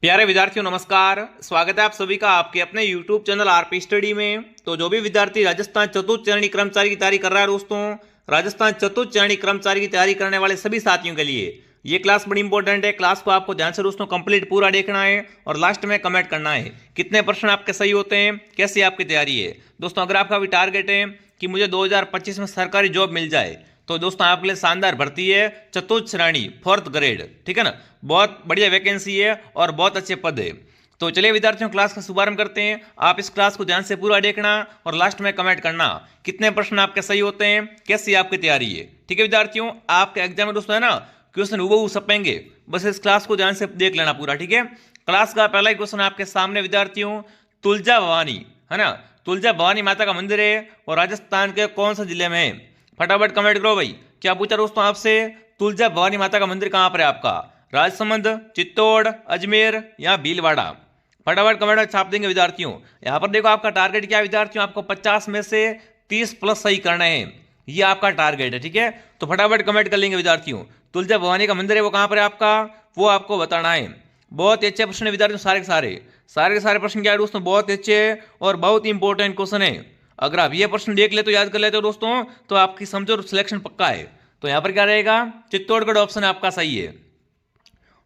प्यारे विद्यार्थियों नमस्कार। स्वागत है आप सभी का आपके अपने YouTube चैनल आरपी स्टडी में। तो जो भी विद्यार्थी राजस्थान चतुर्थ श्रेणी कर्मचारी की तैयारी कर रहा है दोस्तों, राजस्थान चतुर्थ श्रेणी कर्मचारी की तैयारी करने वाले सभी साथियों के लिए ये क्लास बड़ी इंपॉर्टेंट है। क्लास को आपको ध्यान से दोस्तों कंप्लीट पूरा देखना है और लास्ट में कमेंट करना है कितने प्रश्न आपके सही होते हैं, कैसी आपकी तैयारी है। दोस्तों अगर आपका भी टारगेट है कि मुझे 2025 में सरकारी जॉब मिल जाए तो दोस्तों आपके लिए शानदार भर्ती है, चतुर्थ श्रेणी 4th ग्रेड, ठीक है ना। बहुत बढ़िया वैकेंसी है और बहुत अच्छे पद है। तो चलिए विद्यार्थियों क्लास का शुभारंभ करते हैं। आप इस क्लास को ध्यान से पूरा देखना और लास्ट में कमेंट करना कितने प्रश्न आपके सही होते हैं, कैसी आपकी तैयारी है। ठीक है विद्यार्थियों, आपके एग्जाम में दोस्तों है ना क्वेश्चन हूबहू छपेंगे, बस इस क्लास को ध्यान से देख लेना पूरा। ठीक है, क्लास का पहला ही क्वेश्चन आपके सामने विद्यार्थियों, तुलजा भवानी है ना, तुलजा भवानी माता का मंदिर है और राजस्थान के कौन से जिले में है। फटाफट कमेंट करो भाई। क्या पूछा दोस्तों आपसे, तुलजा भवानी माता का मंदिर कहां पर है आपका, राजसमंद, चित्तौड़, अजमेर या भीलवाड़ा। फटाफट कमेंट में छाप देंगे विद्यार्थियों। यहां पर देखो आपका टारगेट क्या है विद्यार्थियों, आपको 50 में से 30 प्लस सही करना है, ये आपका टारगेट है। ठीक है, तो फटाफट कमेंट कर लेंगे विद्यार्थियों। तुलजा भवानी का मंदिर है वो कहां पर है आपका, वो आपको बताना है। बहुत अच्छे प्रश्न है विद्यार्थियों, सारे के सारे प्रश्न क्या है दोस्तों, बहुत अच्छे और बहुत इंपॉर्टेंट क्वेश्चन है। अगर आप ये प्रश्न देख ले तो याद कर लेते हो दोस्तों तो आपकी समझो सिलेक्शन पक्का है। तो यहां पर क्या रहेगा, चित्तौड़गढ़ ऑप्शन आपका सही है।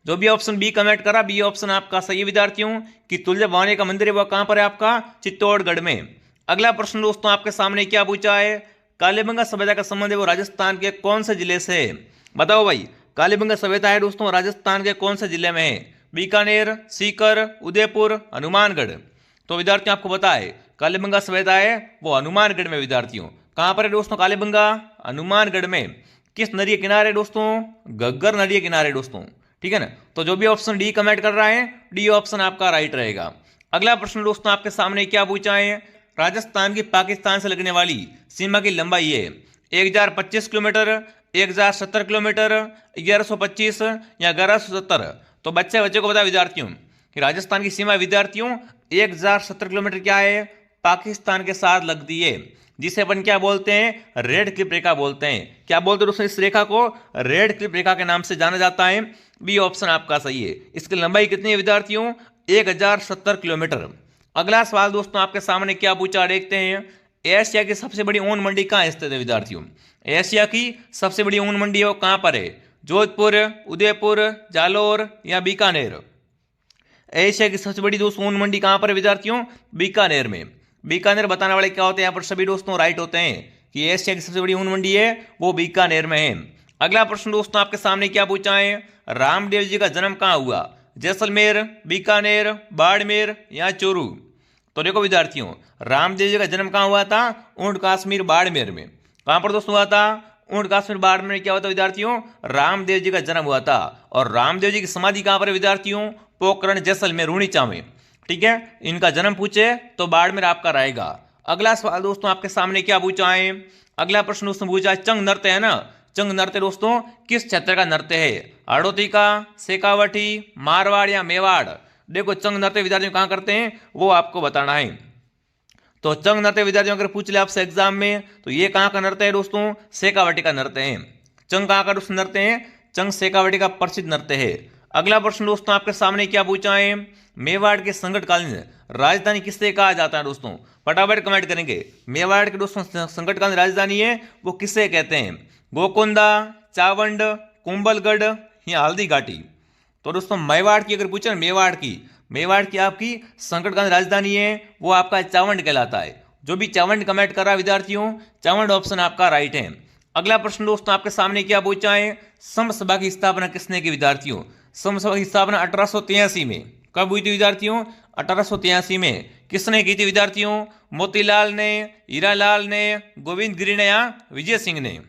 जो भी ऑप्शन बी कमेंट करा, बी ऑप्शन आपका सही है विद्यार्थियों कि तुलजा भवानी का मंदिर है वो कहां पर है आपका, चित्तौड़गढ़ में। अगला प्रश्न दोस्तों आपके सामने क्या पूछा है, कालीबंगा सभ्यता का संबंध है वो राजस्थान के कौन से जिले से है। बताओ भाई, कालीबंगा सभ्यता है दोस्तों राजस्थान के कौन से जिले में है, बीकानेर, सीकर, उदयपुर, हनुमानगढ़। तो विद्यार्थियों आपको पता है कालीबंगा सभ्यता है वो हनुमानगढ़ में। विद्यार्थियों कहां पर है दोस्तों कालीबंगा, हनुमानगढ़ में। किस नदी के किनारे दोस्तों, घग्गर नदी के किनारे दोस्तों। ठीक है ना, तो जो भी ऑप्शन डी कमेंट कर रहा है डी ऑप्शन आपका राइट रहेगा। अगला प्रश्न दोस्तों आपके सामने क्या पूछा है, राजस्थान की पाकिस्तान से लगने वाली सीमा की लंबाई है 1025 किलोमीटर, 1070 किलोमीटर, 1125 या 1170। तो बच्चे को बता विद्यार्थियों कि राजस्थान की सीमा विद्यार्थियों 1070 किलोमीटर क्या है, पाकिस्तान के साथ लगती है, जिसे अपन क्या बोलते हैं, रेड क्लिप रेखा बोलते हैं। क्या बोलते हैं दोस्तों, इस रेखा को रेड क्लिप रेखा के नाम से जाना जाता है। बी ऑप्शन आपका सही है। इसकी लंबाई कितनी है विद्यार्थियों, 1070 किलोमीटर। अगला सवाल दोस्तों आपके सामने क्या पूछा देखते हैं, एशिया की सबसे बड़ी ऊन मंडी कहाँ स्थित है विद्यार्थियों। एशिया की सबसे बड़ी ऊन मंडी है वो कहां पर है, जोधपुर, उदयपुर, जालोर या बीकानेर। एशिया की सबसे बड़ी दोस्तों ऊन मंडी कहां पर है विद्यार्थियों, बीकानेर में। बीकानेर बताने वाले क्या होते हैं यहाँ पर सभी दोस्तों राइट होते हैं कि एशिया की सबसे बड़ी ऊन मंडी है वो बीकानेर में है। अगला प्रश्न दोस्तों आपके सामने क्या पूछा है, रामदेव जी का जन्म कहाँ हुआ, जैसलमेर, बीकानेर, बाड़मेर या चोरू। तो देखो विद्यार्थियों, रामदेव जी का जन्म कहाँ हुआ था, ऊंट कश्मीर बाड़मेर में। कहां पर दोस्तों हुआ था, ऊंट कश्मीर बाड़मेर में। क्या हुआ था विद्यार्थियों, रामदेव जी का जन्म हुआ था। और रामदेव जी की समाधि कहां पर है विद्यार्थियों, पोखरण जैसलमेर रूणीचा में। ठीक है, इनका जन्म पूछे तो बाड़मेर आपका रहेगा। अगला सवाल दोस्तों आपके सामने क्या पूछा है, अगला प्रश्न दोस्तों पूछा है, चंग नृत्य है ना, चंग नृत्य दोस्तों किस क्षेत्र का नृत्य है, हाड़ौती का, शेखावटी, मारवाड़ या मेवाड़। देखो चंग नृत्य विद्यार्थी कहां करते हैं वो आपको बताना है। तो चंग नृत्य विद्यार्थियों अगर पूछ ले आपसे एग्जाम में तो ये कहां का नृत्य है दोस्तों, शेखावटी का नृत्य है। चंग कहां का दोस्तों नृत्य है, चंग शेखावटी का प्रसिद्ध नृत्य है। अगला प्रश्न दोस्तों आपके सामने क्या पूछा है, मेवाड़ के संकटकालीन राजधानी किससे कहा जाता है दोस्तों। फटाफट कमेंट करेंगे, मेवाड़ के दोस्तों संकटकालीन राजधानी है वो किससे कहते हैं, गोकुंदा, चावंड, कुंभलगढ़ या हल्दी घाटी। तो दोस्तों मेवाड़ की अगर पूछे, मेवाड़ की आपकी संकटकालीन राजधानी है वो आपका चावंड कहलाता है। जो भी चावंड कमेंट कर रहा है विद्यार्थियों, चावंड ऑप्शन आपका राइट है। अगला प्रश्न दोस्तों आपके सामने क्या पूछा है, सम सभा की स्थापना किसने की विद्यार्थियों। सम सभा की स्थापना 1883 में कब हुई थी विद्यार्थियों, 1883 में। किसने की थी विद्यार्थियों, मोतीलाल ने, हीरालाल ने, गोविंद गिरी ने या विजय सिंह ने।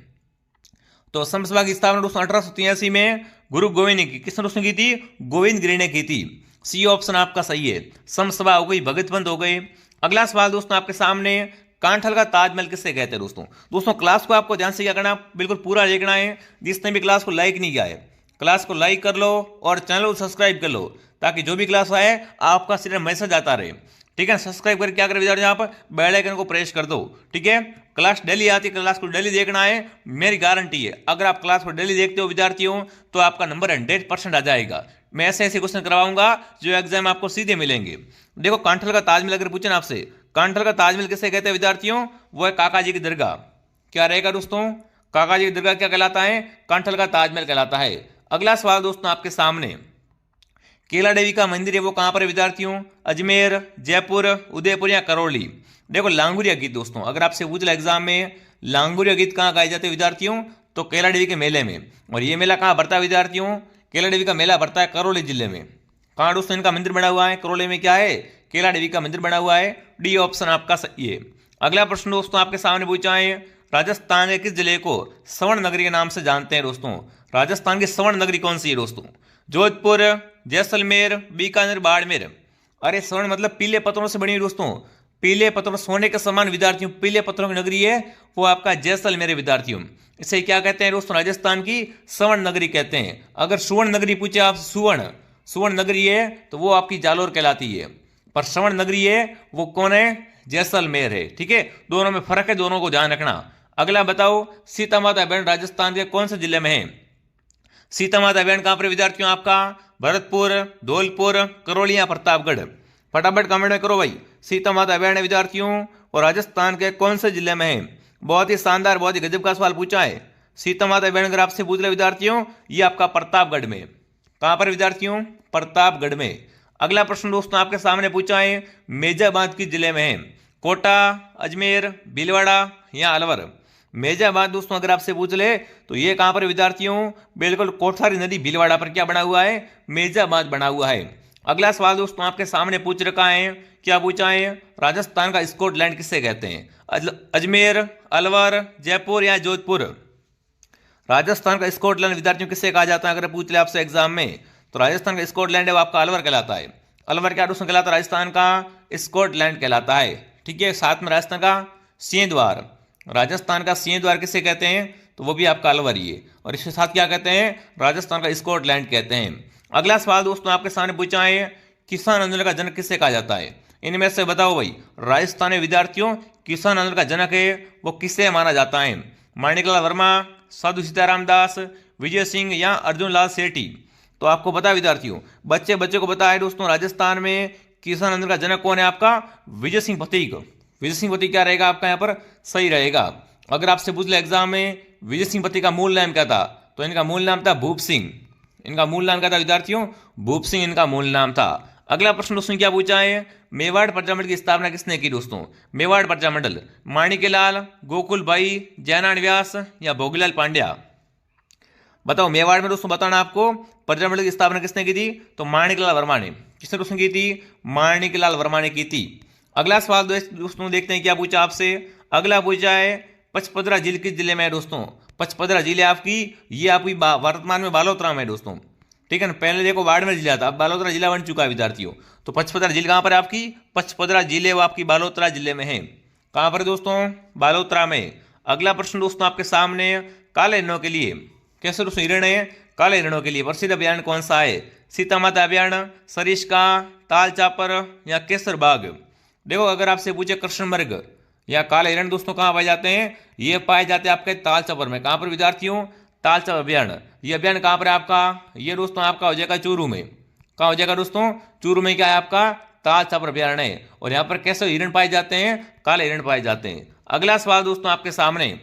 तो सम सभा की स्थापना दोस्तों 1883 में गुरु गोविंद ने की। किसने दोस्तों की थी, गोविंद गिरी ने की थी। सी ऑप्शन आपका सही है, सम सभा हो गई, भगत बंद हो गए। अगला सवाल दोस्तों आपके सामने, कांठल का ताजमहल किससे कहते हैं दोस्तों क्लास को आपको ध्यान से क्या करना, बिल्कुल पूरा देखना है। जिसने भी क्लास को लाइक नहीं किया है क्लास को लाइक कर लो और चैनल को सब्सक्राइब कर लो ताकि जो भी क्लास आए आपका सीधे मैसेज आता रहे। ठीक है, सब्सक्राइब करके क्या करें विद्यार्थी, आप बेल आइकन को प्रेस कर दो। ठीक है, क्लास डेली आती है, क्लास को डेली देखना है, मेरी गारंटी है। अगर आप क्लास को डेली देखते हो विद्यार्थियों तो आपका नंबर 100% आ जाएगा। मैं ऐसे ऐसे क्वेश्चन करवाऊंगा जो एग्जाम आपको सीधे मिलेंगे। देखो कांठल का ताजमहल अगर पूछे ना आपसे, कांठल का ताजमहल किसे कहते हैं विद्यार्थियों? वो है काका जी की दरगाह। क्या रहेगा दोस्तों? काका जी की दरगाह क्या कहलाता है? कांठल का ताजमहल कहलाता है। अगला सवाल दोस्तों आपके सामने, केला देवी का मंदिर है वो कहां पर है विद्यार्थियों? अजमेर, जयपुर, उदयपुर या करौली? देखो लांगुरिया गीत दोस्तों, अगर आपसे पूछ ले एग्जाम में लांगुरिया गीत कहाँ गाए जाते हैं विद्यार्थियों? तो केला देवी के मेले में। और ये मेला कहाँ भरता है विद्यार्थियों? केला देवी का मेला भरता है करौली जिले में। कहाँ दोस्तों इनका मंदिर बना हुआ है? करौली में क्या है? केला देवी का मंदिर बना हुआ है। डी ऑप्शन आपका सही है। अगला प्रश्न दोस्तों आपके सामने पूछा है, राजस्थान के किस जिले को स्वर्ण नगरी के नाम से जानते हैं दोस्तों? राजस्थान की स्वर्ण नगरी कौन सी है दोस्तों? जोधपुर, जैसलमेर, बीकानेर, बाड़मेर? अरे स्वर्ण मतलब पीले पत्थरों से बनी हुई दोस्तों, पीले पत्थरों, सोने के समान विद्यार्थियों, पीले पत्थरों की नगरी है वो आपका जैसलमेर विद्यार्थियों। इसे क्या कहते हैं दोस्तों? राजस्थान की स्वर्ण नगरी कहते हैं। अगर सुवर्ण नगरी पूछे आप, सुवर्ण सुवर्ण नगरी है तो वो आपकी जालोर कहलाती है, पर स्वर्ण नगरी है वो कौन है? जैसलमेर है। ठीक है, दोनों में फर्क है, दोनों को ध्यान रखना। अगला बताओ, सीता माता अभयारण्य राजस्थान के कौन से जिले में है? सीता माता अभयारण्य कहां पर विद्यार्थियों? आपका भरतपुर, धौलपुर, करौली या प्रतापगढ़? फटाफट कमेंट में करो भाई। सीता माता अभयारण्य विद्यार्थियों और राजस्थान के कौन से जिले में है? बहुत ही शानदार, बहुत ही गजब का सवाल पूछा है। सीता माता अभयारण्य अगर आपसे पूछ रहे विद्यार्थियों, ये आपका प्रतापगढ़ में। कहां पर विद्यार्थियों? प्रतापगढ़ में। अगला प्रश्न दोस्तों आपके सामने पूछा है, मेजाबाद किस जिले में है? कोटा, अजमेर, भीलवाड़ा या अलवर? मेजाबाद दोस्तों अगर आपसे पूछ ले तो ये कहां पर विद्यार्थियों? बिल्कुल कोठारी नदी भीलवाड़ा पर क्या बना हुआ है? मेजाबाद बना हुआ है। अगला सवाल दोस्तों आपके सामने पूछ रखा है, क्या पूछा है? राजस्थान का स्कॉटलैंड किसे कहते हैं? अजमेर, अलवर, जयपुर या जोधपुर? राजस्थान का स्कॉटलैंड विद्यार्थियों किससे कहा जाता है? अगर पूछ ले आपसे एग्जाम में तो राजस्थान का स्कॉटलैंड है वो आपका अलवर कहलाता है। अलवर क्या दोस्तों कहलाता है? राजस्थान का स्कॉटलैंड कहलाता है। ठीक है, साथ में राजस्थान का सिंह द्वार, राजस्थान का सिंह द्वार किसे कहते हैं? तो वो भी आपका अलवर ही है। और इसके साथ क्या कहते हैं? राजस्थान का स्कॉटलैंड कहते हैं। अगला सवाल दोस्तों आपके सामने पूछा है, किसान आंदोलन का जनक किससे कहा जाता है? इनमें से बताओ भाई। राजस्थान में विद्यार्थियों किसान आंदोलन का जनक है वो किससे माना जाता है? माणिकलाल वर्मा, साधु सीताराम दास, विजय सिंह या अर्जुन लाल सेठी? तो आपको पता है विद्यार्थियों, बच्चे बच्चे को पता है दोस्तों, राजस्थान में किसान आंदोलन का जनक कौन है? आपका विजय सिंह पथिक। विजय सिंह पथिक क्या रहेगा आपका यहाँ पर? सही रहेगा। अगर आपसे पूछ ले एग्जाम में विजय सिंह पथिक का मूल नाम क्या था? तो इनका मूल नाम था भूप सिंह। इनका मूल नाम क्या था विद्यार्थियों? भूप सिंह इनका मूल नाम था। अगला प्रश्न दोस्तों क्या पूछा है, मेवाड़ प्रजामंडल की स्थापना किसने की दोस्तों? मेवाड़ प्रजामंडल माणिक्यलाल, गोकुल भाई, जयनारायण व्यास या भोगीलाल पांड्या? बताओ मेवाड़ में दोस्तों बताना आपको प्रजामंडल की स्थापना किसने की थी? तो माणिक्यलाल वर्मा ने। किसने दोस्तों की थी? माणिक्यलाल वर्मा ने की थी। अगला सवाल दोस्तों देखते हैं क्या पूछा आपसे। अगला पूछा है, पचपदरा झील किस जिले में है दोस्तों? पचपदरा झील आपकी, ये आपकी वर्तमान में बालोतरा में है दोस्तों। ठीक है ना, पहले देखो बाड़मेर जिला था, अब बालोतरा जिला बन चुका है विद्यार्थियों। तो पचपदरा झील कहां पर है आपकी? पचपदरा जिले वो आपकी बालोतरा जिले में है। कहां पर दोस्तों? बालोतरा में। अगला प्रश्न दोस्तों आपके सामने, काले हिरणों के लिए, कैसे दोस्तों हिरण है? काले हिरणों के लिए प्रसिद्ध अभयारण्य कौन सा है? सीता माता अभयारण्य, सरिस्का, ताल चापर या केसर बाग? देखो अगर आपसे पूछे कृष्णमृग या काले हिरण दोस्तों कहाँ पाए जाते हैं? ये पाए जाते हैं आपके ताल चापर में। कहां पर विद्यार्थियों? ताल चापर अभयारण्य। ये अभयारण्य कहां पर है आपका? ये दोस्तों आपका हो जाएगा चूरू में। कहाँ हो जाएगा दोस्तों? चूरू में क्या है आपका? ताल चापर अभयारण्य है। और यहाँ पर कैसे हिरण पाए जाते हैं? काले हिरण पाए जाते हैं। अगला सवाल दोस्तों आपके सामने,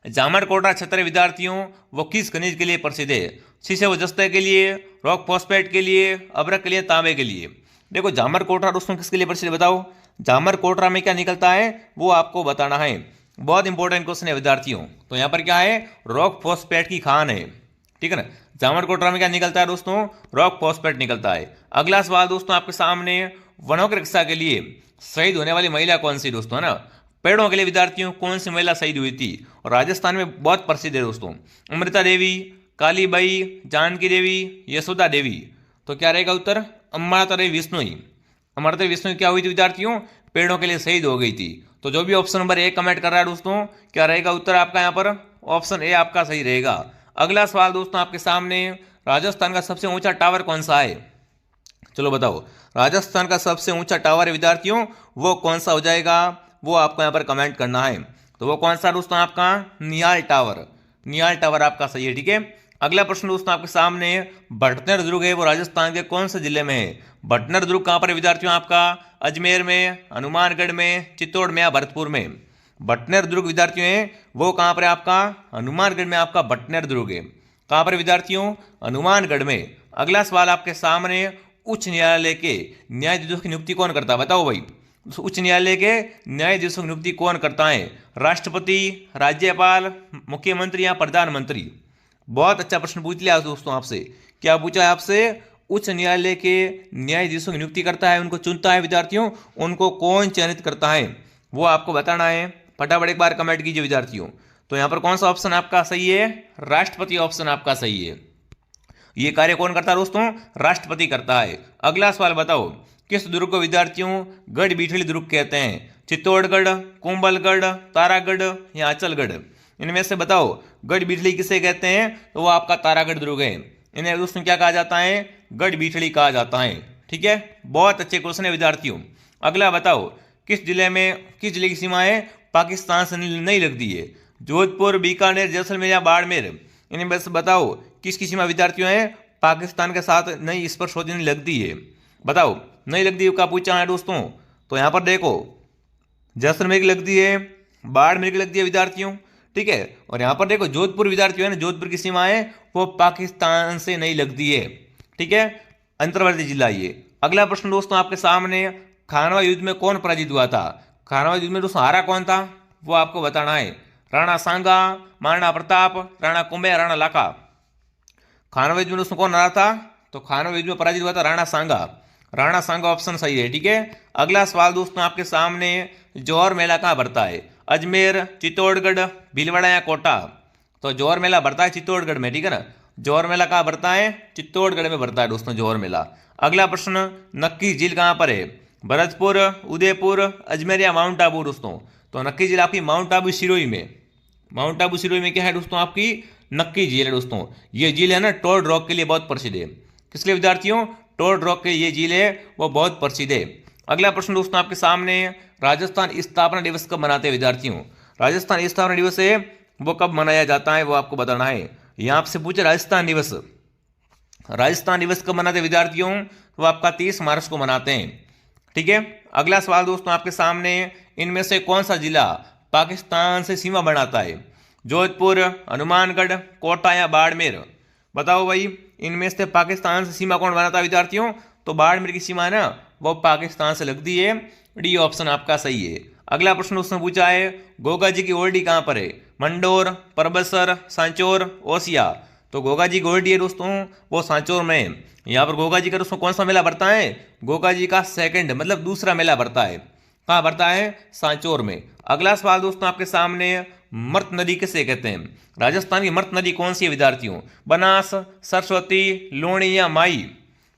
जामरकोटा क्षेत्र विद्यार्थियों वो किस खनिज के लिए प्रसिद्ध है? शीशे व जस्ते के लिए, रॉक फॉस्फेट के लिए, अभ्रक के लिए, तांबे के लिए? देखो जामरकोटा दोस्तों किसके लिए प्रसिद्ध बताओ? जामरकोटा में क्या निकलता है वो आपको बताना है। बहुत इंपॉर्टेंट क्वेश्चन है विद्यार्थियों। तो यहाँ पर क्या है? रॉक फॉस्फेट की खान है। ठीक है ना, जामरकोटा में क्या निकलता है दोस्तों? रॉक फॉस्फेट निकलता है। अगला सवाल दोस्तों आपके सामने, वनों की रक्षा के लिए शहीद होने वाली महिला कौन सी दोस्तों? है ना, पेड़ों के लिए विद्यार्थियों कौन सी महिला शहीद हुई थी? और राजस्थान में बहुत प्रसिद्ध है दोस्तों, अमृता देवी, कालीबाई, जानकी देवी, यशोदा देवी? तो क्या रहेगा उत्तर? अमृता देवी विष्णुई। अमृता देवी विष्णुई क्या हुई थी विद्यार्थियों? पेड़ों के लिए शहीद हो गई थी। तो जो भी ऑप्शन नंबर ए कमेंट कर रहा है दोस्तों, क्या रहेगा उत्तर आपका यहाँ पर? ऑप्शन ए आपका सही रहेगा। अगला सवाल दोस्तों आपके सामने, राजस्थान का सबसे ऊंचा टावर कौन सा है? चलो बताओ, राजस्थान का सबसे ऊंचा टावर है विद्यार्थियों वो कौन सा हो जाएगा? वो आपको यहाँ पर कमेंट करना है। तो वो कौन सा दोस्तों? आपका नियाल टावर। नियाल टावर आपका सही है। ठीक है, अगला प्रश्न दोस्तों आपके सामने, भटनेर दुर्ग है वो राजस्थान के कौन से जिले में है? भटनेर दुर्ग कहाँ पर है विद्यार्थियों? आपका अजमेर में, हनुमानगढ़ में, चित्तौड़ में या भरतपुर में? भटनेर दुर्ग विद्यार्थियों है वो कहाँ पर है? आपका हनुमानगढ़ में आपका भटनेर दुर्ग है। कहाँ पर विद्यार्थियों? हनुमानगढ़ में। अगला सवाल आपके सामने, उच्च न्यायालय के न्यायाधीशों की नियुक्ति कौन करता है? बताओ भाई, उच्च न्यायालय के न्यायाधीशों की नियुक्ति कौन करता है? राष्ट्रपति, राज्यपाल, मुख्यमंत्री या प्रधानमंत्री? बहुत अच्छा प्रश्न पूछ लिया दोस्तों आपसे। क्या पूछा है आपसे? उच्च न्यायालय के न्यायाधीशों की नियुक्ति करता है, उनको चुनता है विद्यार्थियों, उनको कौन चयनित करता है वो आपको बताना है। फटाफट एक बार कमेंट कीजिए विद्यार्थियों। तो यहाँ पर कौन सा ऑप्शन आपका सही है? राष्ट्रपति ऑप्शन आपका सही है। ये कार्य कौन करता है दोस्तों? राष्ट्रपति करता है। अगला सवाल बताओ, किस दुर्ग को विद्यार्थियों गढ़ बीठली दुर्ग कहते हैं? चित्तौड़गढ़, कुंभलगढ़, तारागढ़ या अचलगढ़? इनमें से बताओ गढ़ बीठली किसे कहते हैं? तो वो आपका तारागढ़ दुर्ग है। इन्हें दोस्तों क्या कहा जाता है? गढ़ बीठली कहा जाता है। ठीक है, बहुत अच्छे क्वेश्चन है विद्यार्थियों। अगला बताओ, किस जिले की सीमाएं पाकिस्तान से नहीं लगती है? जोधपुर, बीकानेर, जैसलमेर या बाड़मेर? इनमें से बताओ किसकी सीमा विद्यार्थियों है पाकिस्तान के साथ नहीं स्पर्श होती, नहीं लगती है? बताओ, नहीं लगती है, क्या पूछा है दोस्तों? तो यहां पर देखो, जैसलमेर की लगती है, बाड़मेर की लगती है विद्यार्थियों। ठीक है, और यहां पर देखो जोधपुर विद्यार्थियों है ना, जोधपुर की सीमा है वो पाकिस्तान से नहीं लगती है। ठीक है, अंतर्वर्ती जिला ये। अगला प्रश्न दोस्तों आपके सामने, खानवा युद्ध में कौन पराजित हुआ था? खानवा युद्ध में दोस्तों हारा कौन था वो आपको बताना है। राणा सांगा, महाराणा प्रताप, राणा कुंभे, राणा लाखा? खानवा युद्ध में दोस्तों कौन हारा था? तो खानवा युद्ध में पराजित हुआ था राणा सांगा। राणा सांगा ऑप्शन सही है। ठीक है, अगला सवाल दोस्तों आपके सामने, जौहर मेला कहाँ भरता है? अजमेर, चित्तौड़गढ़, भीलवाड़ा या कोटा? तो जौहर मेला भरता है चित्तौड़गढ़ में। ठीक है ना, जौहर मेला कहाँ भरता है? चित्तौड़गढ़ में भरता है दोस्तों जौहर मेला। अगला प्रश्न, नक्की झील कहाँ पर है? भरतपुर, उदयपुर, अजमेर या माउंट आबू? दोस्तों तो नक्की झील आपकी माउंट आबू सिरोही में। माउंट आबू सिरोही में क्या है दोस्तों? आपकी नक्की झील है दोस्तों। ये झील है ना टोड रॉक के लिए बहुत प्रसिद्ध है। किस लिए विद्यार्थियों? टोड रॉक के ये झील है वो बहुत प्रसिद्ध है। अगला प्रश्न दोस्तों आपके सामने, राजस्थान स्थापना दिवस कब मनाते हैं विद्यार्थियों? राजस्थान स्थापना दिवस है वो कब मनाया जाता है वो आपको बताना है। यहां आपसे पूछे राजस्थान दिवस, राजस्थान दिवस कब मनाते हैं विद्यार्थियों? वो आपका 30 मार्च को मनाते हैं। ठीक है, अगला सवाल दोस्तों आपके सामने, इनमें से कौन सा जिला पाकिस्तान से सीमा बनाता है? जोधपुर, हनुमानगढ़, कोटा या बाड़मेर? बताओ भाई, इनमें से पाकिस्तान से सीमा कौन बनाता है विद्यार्थियों? तो बाड़मेर की सीमा है ना वो पाकिस्तान से लगती है। डी ऑप्शन आपका सही है। अगला प्रश्न उसने पूछा है, गोगा जी की ओरडी कहां पर है? मंडोर, परबसर, सांचौर, ओसिया? तो गोगा जी की ओरडी है दोस्तों वो सांचौर में है। यहाँ पर गोगा जी का दोस्तों कौन सा मेला भरता है? गोगा जी का सेकंड मतलब दूसरा मेला भरता है। कहाँ भरता है? सांचौर में। अगला सवाल दोस्तों आपके सामने, मर्त नदी किसे कहते हैं? राजस्थान की मर्त नदी कौन सी है विद्यार्थियों? बनास, सरस्वती, लूणी या माई?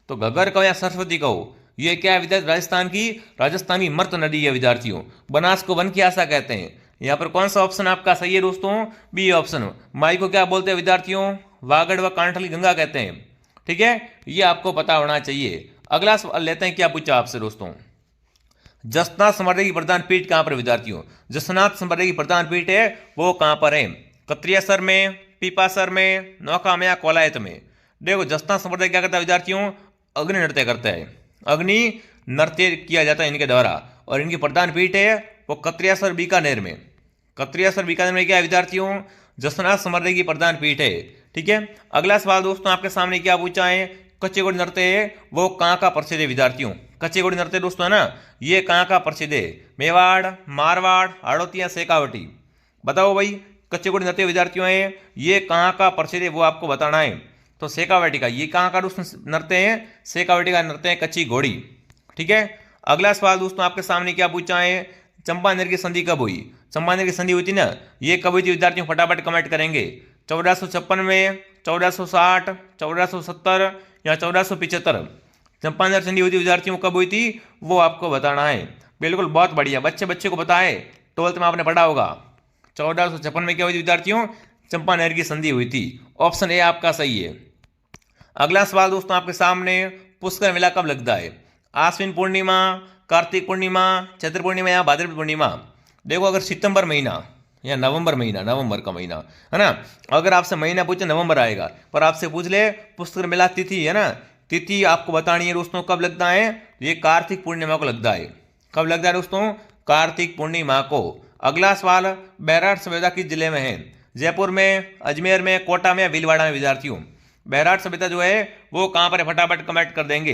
तो घग्गर कहो या सरस्वती कहो, ये क्या है विद्यार्थी? राजस्थान की मर्त नदी है विद्यार्थियों। बनास को वन की आशा कहते हैं। यहाँ पर कौन सा ऑप्शन आपका सही है दोस्तों? B option. माई को क्या बोलते हैं विद्यार्थियों? वागड़ व कांठल की गंगा कहते हैं। ठीक है, ये आपको पता होना चाहिए। अगला सवाल लेते हैं, क्या पूछा आपसे दोस्तों, जसनाथ स्मारक की प्रधान पीठ कहां पर विद्यार्थियों? जसनाथ स्मारक की प्रधान पीठ है वो कहां पर है? कत्रियासर में, पीपासर में, नौका में या कोलायत में? देखो जसनाथ स्मारक क्या करता है विद्यार्थियों? अग्नि नृत्य करता है। अग्नि नृत्य किया जाता है इनके द्वारा, और इनकी प्रधान पीठ है वो कत्रियासर बीकानेर में। कत्रियासर बीकानेर में क्या है विद्यार्थियों? जसनाथ स्मारक की प्रधान पीठ है। ठीक है, अगला सवाल दोस्तों आपके सामने क्या पूछा है, कच्चे घोड़े नृत्य है वो कहाँ का प्रसिद्ध है विद्यार्थियों? कच्चे घोड़े नृत्य दोस्तों है ना ये कहाँ का प्रसिद्ध है? मेवाड़, मारवाड़, हाड़ौती या शेखावटी? बताओ भाई, कच्चे घोड़े नृत्य विद्यार्थियों है ये कहाँ का प्रसिद्ध है वो आपको बताना है। तो शेखावटी का, ये कहाँ का दोस्तों नृत्य है? शेखावटी का नृत्य है कच्ची घोड़ी। ठीक है, अगला सवाल दोस्तों आपके सामने क्या पूछा है, चंपानेर की संधि कब हुई? चंपानेर की संधि हुई थी ना, ये कब हुई थी विद्यार्थियों? फटाफट कमेंट करेंगे। 1456 में, 1460, 1470 या 1475? चंपानेर संधि हुई थी विद्यार्थियों, कब हुई थी वो आपको बताना है। बिल्कुल, बहुत बढ़िया, बच्चे को पता है, 12th में आपने पढ़ा होगा। 1456 में क्या हुई थी विद्यार्थियों? चंपानेर की संधि हुई थी। ऑप्शन ए आपका सही है। अगला सवाल दोस्तों आपके सामने, पुष्कर मेला कब लगता है? आश्विन पूर्णिमा, कार्तिक पूर्णिमा, चैत्र पूर्णिमा या भाद्रपद पूर्णिमा? देखो, अगर सितंबर महीना या नवंबर महीना, नवंबर का महीना है ना। अगर आपसे महीना पूछे नवंबर आएगा, पर आपसे पूछ ले पुस्तक मेला तिथि है ना, तिथि आपको बतानी है दोस्तों कब लगता है। ये कार्तिक पूर्णिमा को लगता है। कब लगता है दोस्तों? कार्तिक पूर्णिमा को। अगला सवाल, बैराट सभ्यता किस जिले में है? जयपुर में, अजमेर में, कोटा में या भीलवाड़ा में विद्यार्थियों? बैराट सभ्यता जो है वो कहाँ पर है, फटाफट कमेंट कर देंगे।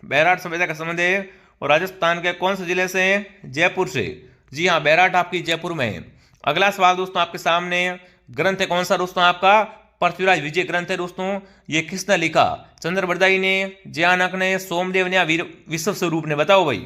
बैराट सभ्यता का संबंध है और राजस्थान के कौन से जिले से है? जयपुर से। जी हाँ, बैराट आपकी जयपुर में है। अगला सवाल दोस्तों आपके सामने, ग्रंथ है कौन सा दोस्तों आपका? पृथ्वीराज विजय ग्रंथ है दोस्तों। ये किसने लिखा? चंद्रबरदाई ने, जयानक ने, सोमदेव ने या विश्व स्वरूप ने? बताओ भाई।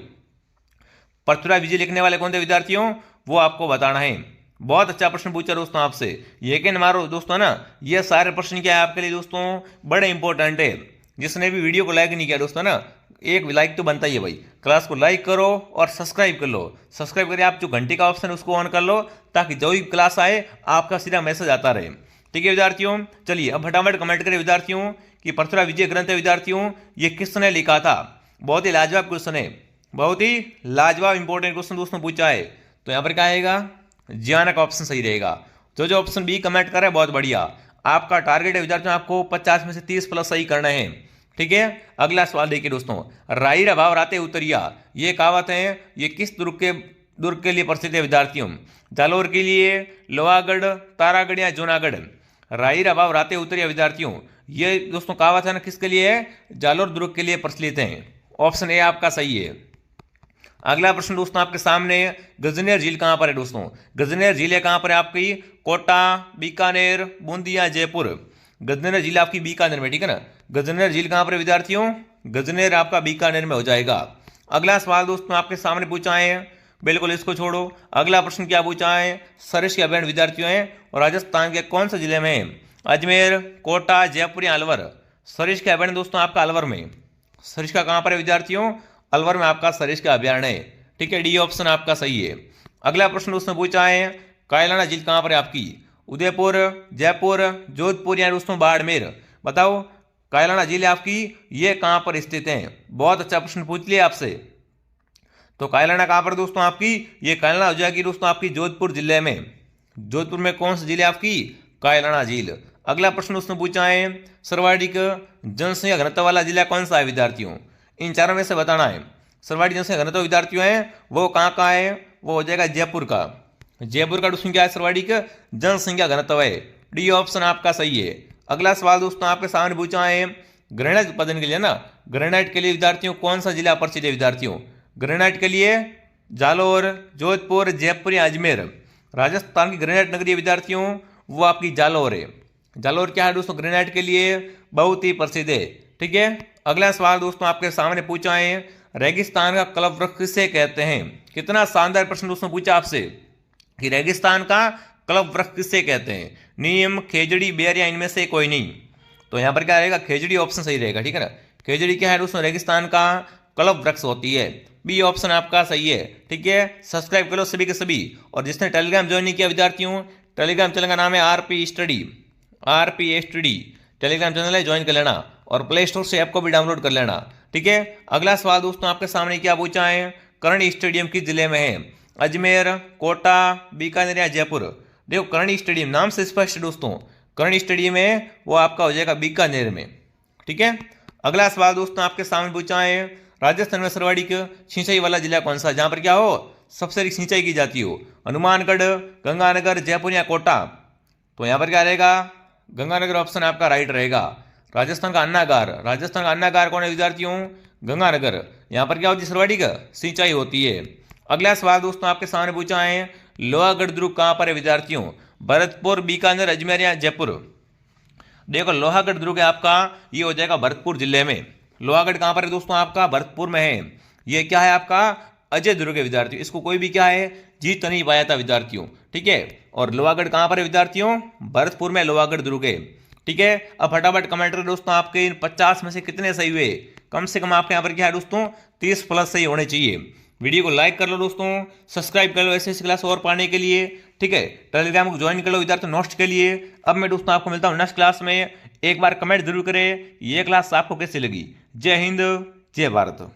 पृथ्वीराज विजय लिखने वाले कौन थे विद्यार्थियों? वो आपको बताना है। बहुत अच्छा प्रश्न पूछा दोस्तों आपसे, ये कि मारो दोस्तों ना। ये सारे प्रश्न क्या है आपके लिए दोस्तों? बड़े इंपॉर्टेंट है। जिसने भी वीडियो को लाइक नहीं किया दोस्तों ना, एक लाइक तो बनता ही है भाई। क्लास को लाइक करो और सब्सक्राइब कर लो। सब्सक्राइब करके आप जो घंटी का ऑप्शन है उसको ऑन कर लो, ताकि जो भी क्लास आए आपका सीधा मैसेज आता रहे। ठीक है विद्यार्थियों, चलिए अब फटाफट कमेंट करें विद्यार्थियों कि पृथ्वीराज विजय ग्रंथ है विद्यार्थियों ये किसने लिखा था। बहुत ही लाजवाब क्वेश्चन है, बहुत ही लाजवाब इंपॉर्टेंट क्वेश्चन दोस्तों पूछा है। तो यहाँ पर क्या आएगा? जयानक ऑप्शन सही रहेगा। जो ऑप्शन बी कमेंट करे बहुत बढ़िया। आपका टारगेट है विद्यार्थियों, आपको 50 में से 30 प्लस सही करना है। ठीक है, अगला सवाल देखिए दोस्तों, राई रभाव राते उतरिया ये कहावत है, ये किस दुर्ग के लिए प्रसिद्ध है विद्यार्थियों? जालोर के लिए, लोहागढ़, तारागढ़ या जूनागढ़? राई रभाव राते उतरिया विद्यार्थियों ये दोस्तों कहावत है ना, किसके लिए है? जालोर दुर्ग के लिए प्रचलित है। ऑप्शन ए आपका सही है। अगला प्रश्न दोस्तों आपके सामने, गजनेर झील कहां पर है दोस्तों? गजनेर झील कहां पर है आपकी? कोटा, बीकानेर, बूंदिया, जयपुर? गजनेर झील आपकी बीकानेर में, ठीक है ना। गजनेर झील कहां पर है विद्यार्थियों? गजनेर आपका बीकानेर में हो जाएगा। अगला सवाल दोस्तों आपके सामने पूछा है, बिल्कुल इसको छोड़ो। अगला प्रश्न क्या पूछा है? सरिस्का अभयारण्य विद्यार्थियों है और राजस्थान के कौन से जिले में? अजमेर, कोटा, जयपुर या अलवर? सरिस्का अभयारण्य दोस्तों आपका अलवर में। सरिस्का कहां पर है विद्यार्थियों? अलवर में आपका सरिस्का अभयारण्य है। ठीक है, डी ऑप्शन आपका सही है। अगला प्रश्न दोस्तों पूछा है, कायलाना झील कहां पर है आपकी? उदयपुर, जयपुर, जोधपुर या दोस्तों बाड़मेर? बताओ कायलाना झील आपकी ये कहां पर स्थित है? बहुत अच्छा प्रश्न पूछ लिया आपसे। तो कायलाना कहां पर दोस्तों आपकी? ये कायलाना हो जाएगी दोस्तों आपकी जोधपुर जिले में। जोधपुर में कौन सी झील है आपकी? कायलाना झील। अगला प्रश्न उसने पूछा है, सर्वाधिक जनसंख्या घनत्व वाला जिला कौन सा है विद्यार्थियों? इन चारों में से बताना है। सर्वाधिक जनसंख्या घनत्व विद्यार्थियों है वो कहाँ का है? वो हो जाएगा जयपुर का। जयपुर का दोस्तों क्या है? सर्वाधिक जनसंख्या घनत्व है। डी ऑप्शन आपका सही है। अगला सवाल दोस्तों आपके सामने पूछा है, ग्रेनाइट उत्पादन के लिए ना, ग्रेनाइट के लिए विद्यार्थियों कौन सा जिला प्रसिद्ध है विद्यार्थियों? ग्रेनाइट के लिए जालोर, जोधपुर, जयपुर या अजमेर? राजस्थान की ग्रेनाइट नगरी विद्यार्थियों वो आपकी जालोर है। जालोर क्या है दोस्तों? ग्रेनाइट के लिए बहुत ही प्रसिद्ध है। ठीक है, अगला सवाल दोस्तों आपके सामने पूछा है, रेगिस्तान का कल्प वृक्ष किसे कहते हैं? कितना शानदार प्रश्न दोस्तों पूछा आपसे कि रेगिस्तान का कल्प वृक्ष किसे कहते हैं? नीम, खेजड़ी, बेर या इनमें से कोई नहीं? तो यहाँ पर क्या रहेगा? खेजड़ी ऑप्शन सही रहेगा। ठीक है ना, खेजड़ी क्या है दोस्तों? रेगिस्तान का कल्प वृक्ष होती है। बी ऑप्शन आपका सही है। ठीक है, सब्सक्राइब करो सभी के सभी। और जिसने टेलीग्राम ज्वाइन नहीं किया विद्यार्थियों, टेलीग्राम चैनल का नाम है RP study, RP study Telegram channel है, ज्वाइन कर लेना और प्ले स्टोर से ऐप को भी डाउनलोड कर लेना। ठीक है, अगला सवाल दोस्तों आपके सामने क्या पूछा है, करणी स्टेडियम किस जिले में है? अजमेर, कोटा, बीकानेर या जयपुर? देखो करणी स्टेडियम नाम से स्पष्ट दोस्तों, करणी स्टेडियम है वो आपका हो जाएगा बीकानेर में। ठीक है, अगला सवाल दोस्तों आपके सामने पूछा है, राजस्थान में सर्वाधिक सिंचाई वाला जिला कौन सा, जहां पर क्या हो सबसे अधिक सिंचाई की जाती हो? हनुमानगढ़, गंगानगर, जयपुर या कोटा? तो यहां पर क्या रहेगा? गंगानगर ऑप्शन आपका राइट रहेगा। राजस्थान का अन्नागार, राजस्थान का अन्नागार कौन है विद्यार्थियों? गंगानगर। यहां पर क्या होती है? सर्वाधिक सिंचाई होती है। अगला सवाल दोस्तों आपके सामने पूछा है, लोहागढ़ दुर्ग कहां पर है विद्यार्थियों? भरतपुर, बीकानेर, अजमेर या जयपुर? देखो लोहागढ़ दुर्ग है आपका ये हो जाएगा भरतपुर जिले में। लोहागढ़ कहां पर है दोस्तों? आपका भरतपुर में है। ये क्या है आपका? अजय दुर्ग है विद्यार्थियों। इसको कोई भी क्या है जीत नहीं पाया था विद्यार्थियों। ठीक है, और लोहागढ़ कहां पर है विद्यार्थियों? भरतपुर में लोहागढ़ दुर्ग है। ठीक है, अब फटाफट कमेंट करो दोस्तों आपके इन 50 में से कितने सही हुए। कम से कम आपके यहाँ पर क्या है दोस्तों 30 प्लस सही होने चाहिए। वीडियो को लाइक कर लो दोस्तों, सब्सक्राइब कर लो ऐसे क्लास और पाने के लिए। ठीक है, टेलीग्राम को ज्वाइन कर लो विद्यार्थी नोट्स के लिए। अब मैं दोस्तों आपको मिलता हूँ नेक्स्ट क्लास में। एक बार कमेंट जरूर करें ये क्लास आपको कैसी लगी। जय हिंद, जय भारत।